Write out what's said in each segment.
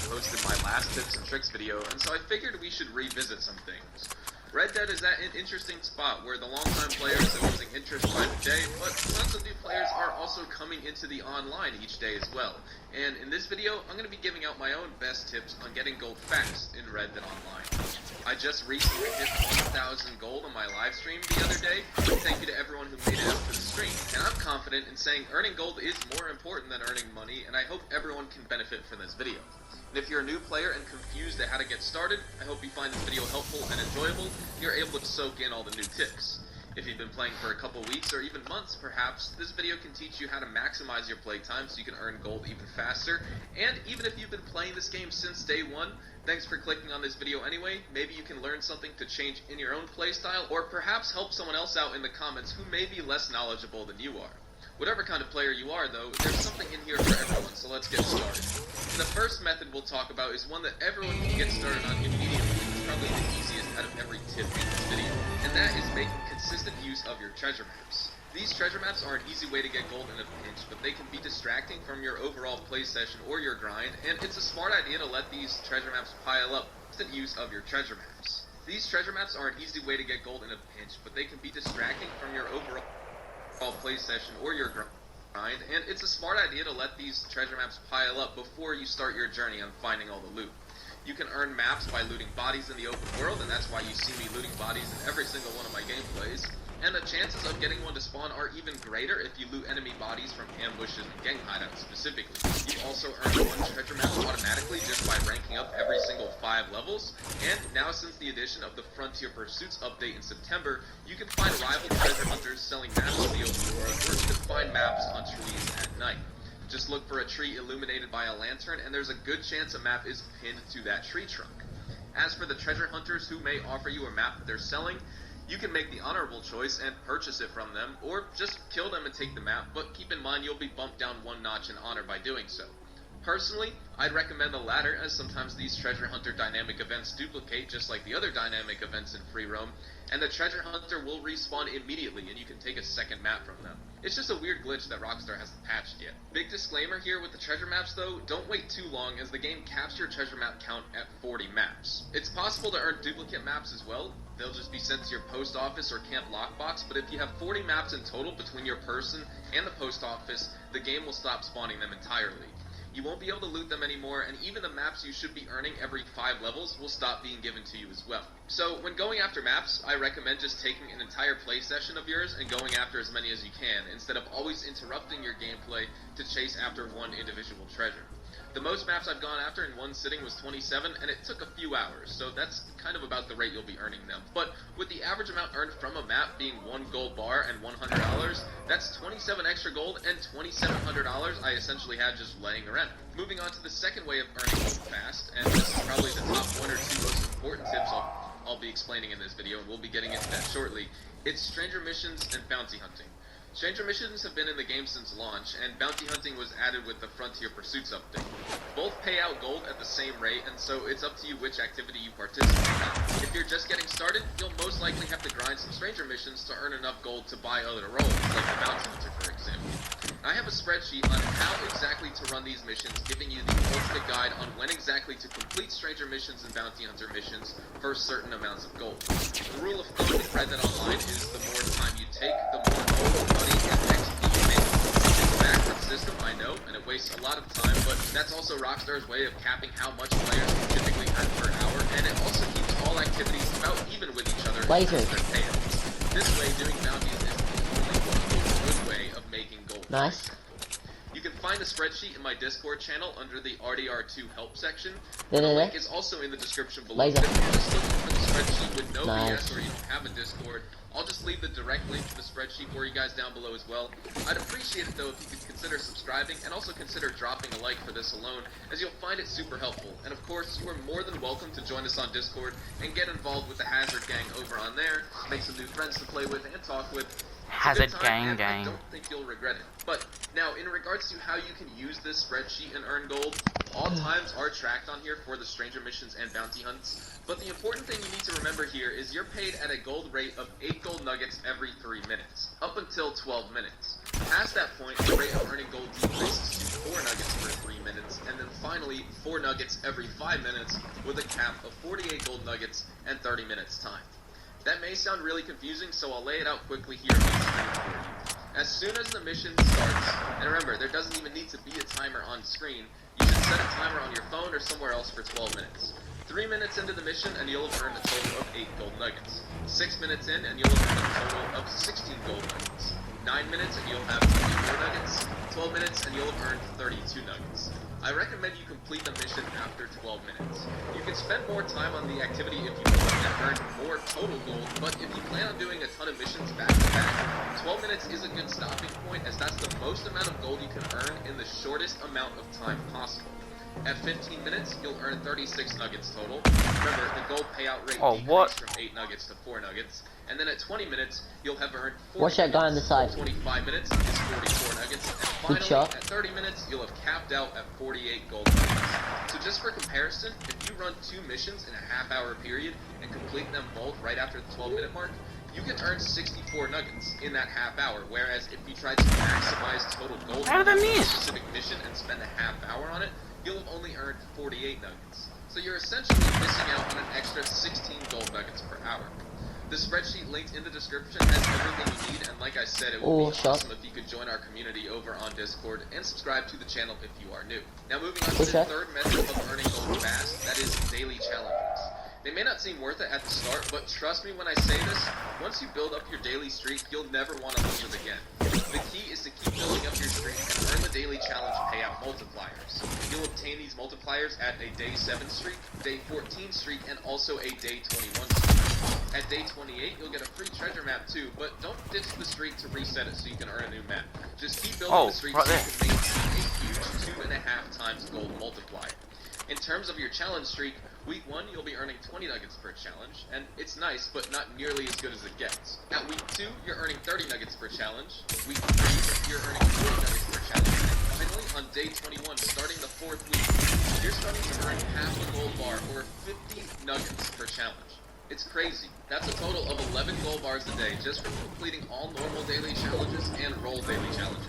I posted my last tips and tricks video, and so I figured we should revisit some things. Red Dead is at an interesting spot where the longtime players are losing interest by the day, but tons of new players are also coming into the online each day as well. And in this video, I'm going to be giving out my own best tips on getting gold fast in Red Dead Online. I just recently hit 1,000 gold on my live stream the other day. Thank you to everyone who made it out to the stream. And I'm confident in saying earning gold is more important than earning money, and I hope everyone can benefit from this video. And if you're a new player and confused at how to get started, I hope you find this video helpful and enjoyable. You're able to soak in all the new tips. If you've been playing for a couple weeks or even months perhaps, this video can teach you how to maximize your playtime so you can earn gold even faster. And even if you've been playing this game since day one, thanks for clicking on this video anyway. Maybe you can learn something to change in your own playstyle, or perhaps help someone else out in the comments who may be less knowledgeable than you are. Whatever kind of player you are though, there's something in here for everyone, so let's get started. And the first method we'll talk about is one that everyone can get started on immediately. It's probably the easiest out of every tip in this video, and that is making consistent use of your treasure maps. These treasure maps are an easy way to get gold in a pinch, but they can be distracting from your overall play session or your grind, and it's a smart idea to let these treasure maps pile up. Consistent use of your treasure maps. These treasure maps are an easy way to get gold in a pinch, but they can be distracting from your overall play session or your grind, and it's a smart idea to let these treasure maps pile up before you start your journey on finding all the loot. You can earn maps by looting bodies in the open world, and that's why you see me looting bodies in every single one of my gameplays. And the chances of getting one to spawn are even greater if you loot enemy bodies from ambushes and gang hideouts specifically. You also earn one treasure map automatically just by ranking up every single 5 levels. And now since the addition of the Frontier Pursuits update in September, you can find rival treasure hunters selling maps in the open world, or you can find maps on trees at night. Just look for a tree illuminated by a lantern, and there's a good chance a map is pinned to that tree trunk. As for the treasure hunters who may offer you a map that they're selling, you can make the honorable choice and purchase it from them, or just kill them and take the map, but keep in mind you'll be bumped down one notch in honor by doing so. Personally, I'd recommend the latter, as sometimes these treasure hunter dynamic events duplicate just like the other dynamic events in free roam, and the treasure hunter will respawn immediately and you can take a second map from them. It's just a weird glitch that Rockstar hasn't patched yet. Big disclaimer here with the treasure maps though, don't wait too long as the game caps your treasure map count at 40 maps. It's possible to earn duplicate maps as well. They'll just be sent to your post office or camp lockbox, but if you have 40 maps in total between your person and the post office, the game will stop spawning them entirely. You won't be able to loot them anymore, and even the maps you should be earning every 5 levels will stop being given to you as well. So when going after maps, I recommend just taking an entire play session of yours and going after as many as you can, instead of always interrupting your gameplay to chase after one individual treasure. The most maps I've gone after in one sitting was 27, and it took a few hours, so that's kind of about the rate you'll be earning them. But with the average amount earned from a map being 1 gold bar and $100, that's 27 extra gold and $2,700 I essentially had just laying around. Moving on to the second way of earning gold fast, and this is probably the top 1 or 2 most important tips I'll be explaining in this video, and we'll be getting into that shortly. It's stranger missions and bounty hunting. Stranger missions have been in the game since launch, and bounty hunting was added with the Frontier Pursuits update. Both pay out gold at the same rate, and so it's up to you which activity you participate in. If you're just getting started, you'll most likely have to grind some stranger missions to earn enough gold to buy other roles, like the bounty hunter for example. I have a spreadsheet on how exactly to run these missions, giving you the ultimate guide on when exactly to complete stranger missions and bounty hunter missions for certain amounts of gold. The rule of thumb in Red Dead Online is the more time you take, the more gold, money, and XP you make. It's a backward system, I know, and it wastes a lot of time, but that's also Rockstar's way of capping how much players can typically earn per hour, and it also keeps all activities about even with each other in terms of their payouts. This way, doing bounties is the only good way of making gold. Nice. You can find the spreadsheet in my Discord channel under the RDR2 help section. The link is also in the description below. If you're just looking for the spreadsheet with no BS, or you don't have a Discord, I'll just leave the direct link to the spreadsheet for you guys down below as well. I'd appreciate it though if you could consider subscribing, and also consider dropping a like for this alone, as you'll find it super helpful. And of course, you are more than welcome to join us on Discord and get involved with the Hazard Gang over on there, make some new friends to play with and talk with. Hazard Gang. I don't think you'll regret it. But now, in regards to how you can use this spreadsheet and earn gold, all times are tracked on here for the stranger missions and bounty hunts. But the important thing you need to remember here is you're paid at a gold rate of 8 gold nuggets every 3 minutes, up until 12 minutes. Past that point, the rate of earning gold decreases to 4 nuggets per 3 minutes, and then finally 4 nuggets every 5 minutes with a cap of 48 gold nuggets and 30 minutes time. That may sound really confusing, so I'll lay it out quickly here on screen for you. As soon as the mission starts, and remember, there doesn't even need to be a timer on screen, you should set a timer on your phone or somewhere else for 12 minutes. 3 minutes into the mission and you'll have earned a total of 8 gold nuggets. 6 minutes in and you'll have earned a total of 16 gold nuggets. 9 minutes and you'll have 24 nuggets. 12 minutes and you'll have earned 32 nuggets. I recommend you complete the mission after 12 minutes. You can spend more time on the activity if you want and earn more total gold, but if you plan on doing a ton of missions back to back, 12 minutes is a good stopping point, as that's the most amount of gold you can earn in the shortest amount of time possible. At 15 minutes, you'll earn 36 nuggets total. Remember, the gold payout rate decreased from 8 nuggets to 4 nuggets. And then at 20 minutes, you'll have earned 40 Watch that guy on the side. 25 minutes is 44 nuggets. And finally, at 30 minutes, you'll have capped out at 48 gold nuggets. So just for comparison, if you run 2 missions in a half-hour period and complete them both right after the 12-minute mark, you can earn 64 nuggets in that half hour, whereas if you try to maximize total gold in a specific mission and spend a half hour on it, you'll have only earned 48 nuggets. So you're essentially missing out on an extra 16 gold nuggets per hour. The spreadsheet linked in the description has everything you need, and like I said, it would be awesome if you could join our community over on Discord and subscribe to the channel if you are new. Now moving on to the third method of earning gold fast, that is daily challenges. They may not seem worth it at the start, but trust me when I say this, once you build up your daily streak, you'll never want to lose it again. The key is to keep building up your streak and earn the daily challenge payout multipliers. You'll obtain these multipliers at a day 7 streak, day 14 streak, and also a day 21 streak. At day 28, you'll get a free treasure map too, but don't ditch the streak to reset it so you can earn a new map. Just keep building the streak so you can maintain a huge 2.5 times gold multiplier. In terms of your challenge streak, week 1 you'll be earning 20 nuggets per challenge, and it's nice, but not nearly as good as it gets. At week 2, you're earning 30 nuggets per challenge. Week 3, you're earning 40 nuggets per challenge. And finally, on day 21, starting the 4th week, you're starting to earn half a gold bar, or 50 nuggets per challenge. It's crazy. That's a total of 11 gold bars a day, just for completing all normal daily challenges and roll daily challenges.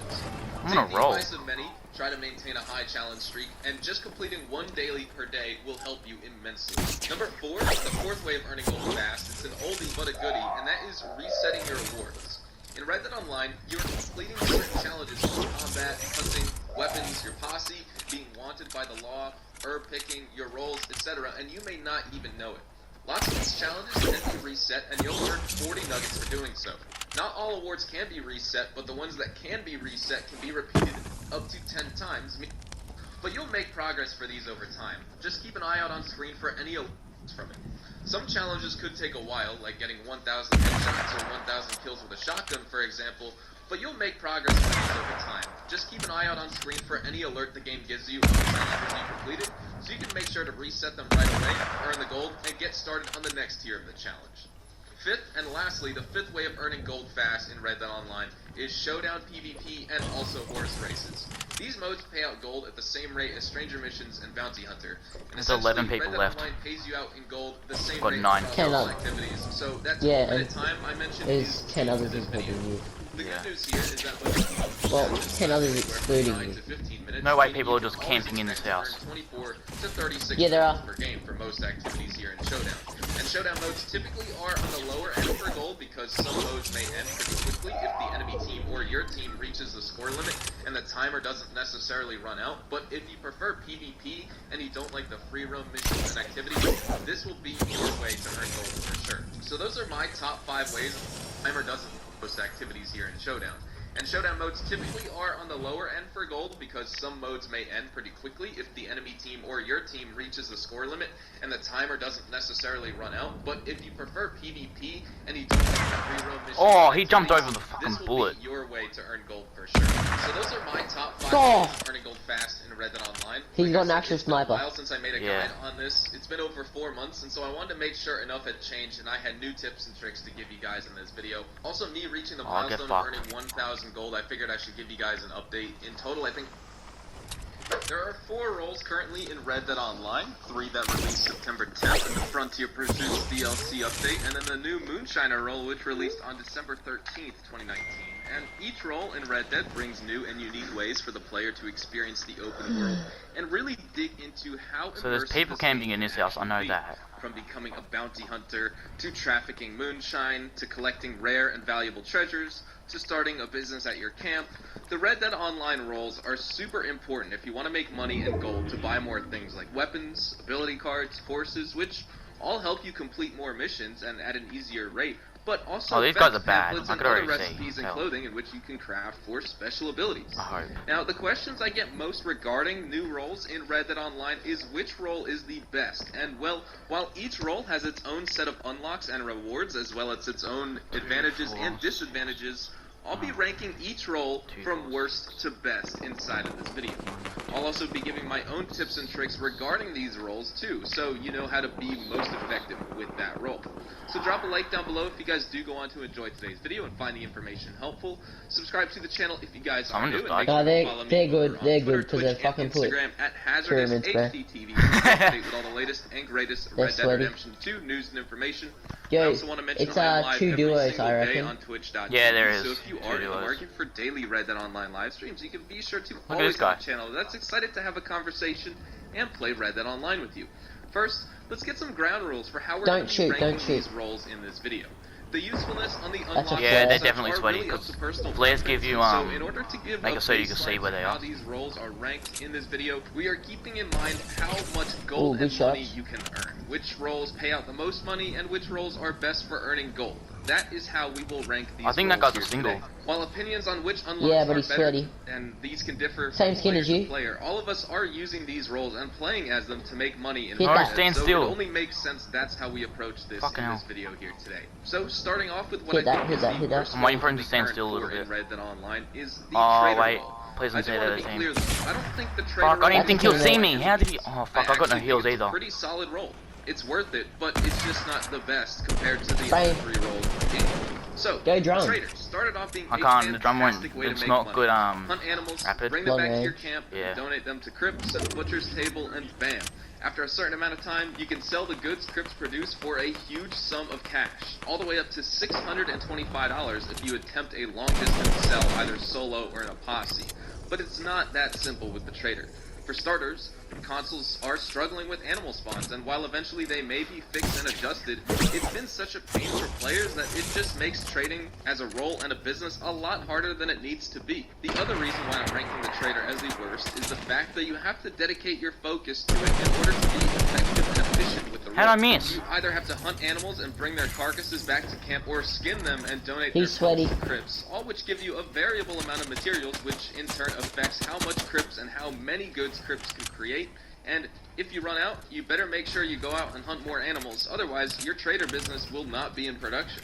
I'm gonna roll. Take the advice of many, try to maintain a high challenge streak, and just completing 1 daily per day will help you immensely. Number 4, the 4th way of earning gold fast. It's an oldie but a goodie, and that is resetting your awards. In Red Dead Online, you're completing certain challenges from combat, hunting, weapons, your posse, being wanted by the law, herb picking, your roles, etc., and you may not even know it. Lots of these challenges can be reset, and you'll earn 40 nuggets for doing so. Not all awards can be reset, but the ones that can be reset can be repeated up to 10 times. But you'll make progress for these over time. Just keep an eye out on screen for any alerts from it. Some challenges could take a while, like getting 1,000 headshots or 1,000 kills with a shotgun, for example, but you'll make progress for these over time. Just keep an eye out on screen for any alert the game gives you of the challenges you completed, so you can make sure to reset them right away, earn the gold, and get started on the next tier of the challenge. 5th, and lastly, the 5th way of earning gold fast in Red Dead Online is Showdown PvP and also horse races. These modes pay out gold at the same rate as Stranger Missions and Bounty Hunter. And there's 11 people Red Dead left. Online pays you out in gold the same Got rate 9 for all activities. So that's 12 minute time I mentioned is 10 key to others this video. including you. The good news here is that most people Well, 10 others excluding 9 you. to 15 minutes, No way meaning people you are just can always camping in this expect to house. earn 24 to 36 Yeah, there nuggets are. per game for most activities here in Showdown. And Showdown modes typically are on the lower end for gold because some modes may end pretty quickly if the enemy team or your team reaches the score limit and the timer doesn't necessarily run out. But if you prefer PvP and you don't like the free roam missions and activities, this will be your way to earn gold for sure. So those are my top 5 ways the timer doesn't post activities here in Showdown. And Showdown modes typically are on the lower end for gold because some modes may end pretty quickly if the enemy team or your team reaches the score limit and the timer doesn't necessarily run out. But if you prefer PvP and you don't like the free roam missions, Oh, he jumped over the fucking this will bullet. be your way to earn gold for sure. So those are my top 5 Oh. ways of earning gold fast in Red Dead Online. He's Like got I an said, actual it's been a sniper. while since I made a Yeah. guide on this. It's been over 4 months, and so I wanted to make sure enough had changed, and I had new tips and tricks to give you guys in this video. Also, me reaching the I'll get milestone of fucked. earning 1,000 gold, I figured I should give you guys an update. In total, I think There are 4 roles currently in Red Dead Online, 3 that released September 10th in the Frontier Pursuits DLC update, and then the new Moonshiner role which released on December 13th, 2019. And each role in Red Dead brings new and unique ways for the player to experience the open world and really dig into how So there's immersive people this camping game in this can house, I know actually be. that. From becoming a bounty hunter, to trafficking moonshine, to collecting rare and valuable treasures, to starting a business at your camp, the Red Dead Online roles are super important if you want to make money and gold to buy more things like weapons, ability cards, horses, which all help you complete more missions and at an easier rate, but also Oh, these guys vets, are bad. pamphlets, I and could other already see. recipes and Hell. clothing in which you can craft for special abilities. I hope. Now, the questions I get most regarding new roles in Red Dead Online is which role is the best, and well, while each role has its own set of unlocks and rewards, as well as its own advantages and disadvantages, I'll be ranking each role from worst to best inside of this video. I'll also be giving my own tips and tricks regarding these roles too, so you know how to be most effective with that role. So drop a like down below if you guys do go on to enjoy today's video and find the information helpful. Subscribe to the channel if you guys are Someone new, just and make died. sure No, to follow me they're good, over on they're Twitter, good, 'cause Twitch, they fucking and put Instagram at pyramids, bro. HazardOusHDTV to stay updated with all the latest and greatest They're Red Dead sweaty. Redemption 2 news and information. Yo, I also want to mention it's, I am live 2 every duos, single I day reckon. on Twitch.tv. Yeah, there is So if you 2 are in the duos. market for daily Red Dead Online live streams, you can be sure to at always this guy. have a channel that's excited to have a conversation and play Red Dead Online with you. First, let's get some ground rules for how we're Don't going to shoot, be ranking don't shoot. these roles in this video. The usefulness on the That's a unlocked flare. Yeah, they're roles definitely are sweaty, really up 'cause to personal flares give preference. you, So in order to give make a it so you can baseline see where for they how are. these roles are ranked in this video, we are keeping in mind how much Ooh, gold good and money shots. you can earn, which roles pay out the most money, and which roles are best for earning gold. That is how we will rank these I think that roles guy's a here single. today. While opinions on which unlocks Yeah, but are he's better, sweaty. and these can differ Same from skin player as to you. player, all of us are using these roles and playing as them to make money in Hit Red that. Dead, Stand so still. it only makes sense that's how we approach this Fucking in hell. this video here today. So starting off with what Hit I that, think hit is that, the hit that. worst I'm waiting role for him the to stand current still a little core in bit. Red Dead Online is the Oh, trader wait. role. Please I don't do say want that to be again. clear though, I don't think the trader Fuck, I role didn't think he'll is see bad. me. How did he? Oh, fuck, I got no actually heals think it's a either. pretty solid role. It's worth it, but it's just not the best compared to the Bang. other 3 roles in the game. So, Go drum. Trader started off being I a can't, the drum won't, fantastic way to it's make not money. good, Hunt animals, rapid. bring them back Long to your range. camp, Yeah. donate them to crypts at the butcher's table, and bam. After a certain amount of time, you can sell the goods crypts produce for a huge sum of cash, all the way up to $625 if you attempt a long-distance sell either solo or in a posse. But it's not that simple with the trader. For starters, consoles are struggling with animal spawns, and while eventually they may be fixed and adjusted, it's been such a pain for players that it just makes trading as a role and a business a lot harder than it needs to be. The other reason why I'm ranking the trader as the worst is the fact that you have to dedicate your focus to it in order to be effective and efficient with the role. How'd I miss? You either have to hunt animals and bring their carcasses back to camp, or skin them and donate He's their pelts sweaty. to crypts, all which give you a variable amount of materials, which in turn affects how much crypts and how many goods crypts can create. And if you run out, you better make sure you go out and hunt more animals, otherwise your trader business will not be in production.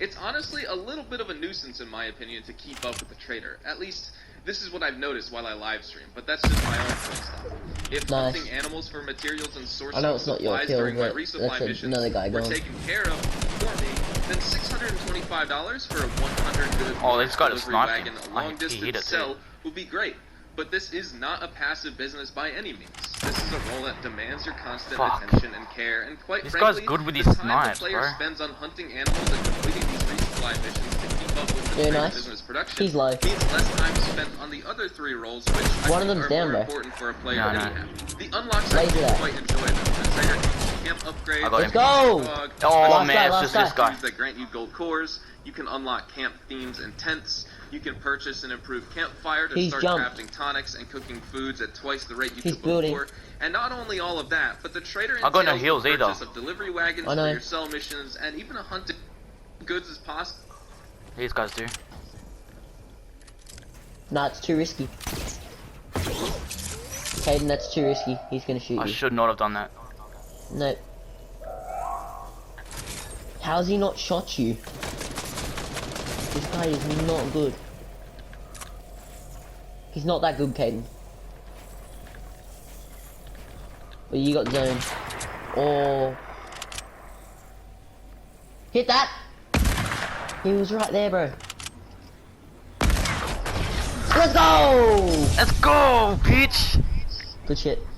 It's honestly a little bit of a nuisance in my opinion to keep up with the trader. At least, this is what I've noticed while I live stream, but that's just my own style. If Nice. hunting animals for materials and sourcing I know it's not your supplies kill, during my but resupply that's missions another guy were going. taken care of for me, then $625 for a 100 good Oh, this guy just delivery sniped wagon, him. a He long hit it distance too. sell would be great. But this is not a passive business by any means. This is a role that demands your constant Fuck. attention and care, and quite This frankly, guy's good with the his time snipes, the player bro. spends on hunting animals and completing these resupply missions to keep up with the Yeah, trader nice. business production He's low. means less time spent on the other 3 roles, which I One of think them's are down, more bro. important for a player No, no. anyhow. The unlocks I Laser do that. quite enjoy them. The trader camp upgrades, I got Let's him. go! dog, Oh Last man, guy, it's last just this guy. guy. that grant you gold cores. You can unlock camp themes and tents. You can purchase and improve campfire to He's start jumped. crafting tonics and cooking foods at twice the rate you He's could building. before. And not only all of that, but the trader I got no entails heals the either. purchase of delivery wagons I for know. your sell missions, and even a hunted goods as possible. These guys do. Nah, it's too risky. Caden, that's too risky. He's gonna shoot I you. should not have done that. No. How's he not shot you? This guy is not good. He's not that good, Caden. But you got zone. Oh. Hit that! He was right there, bro. Let's go! Let's go, bitch! Good shit.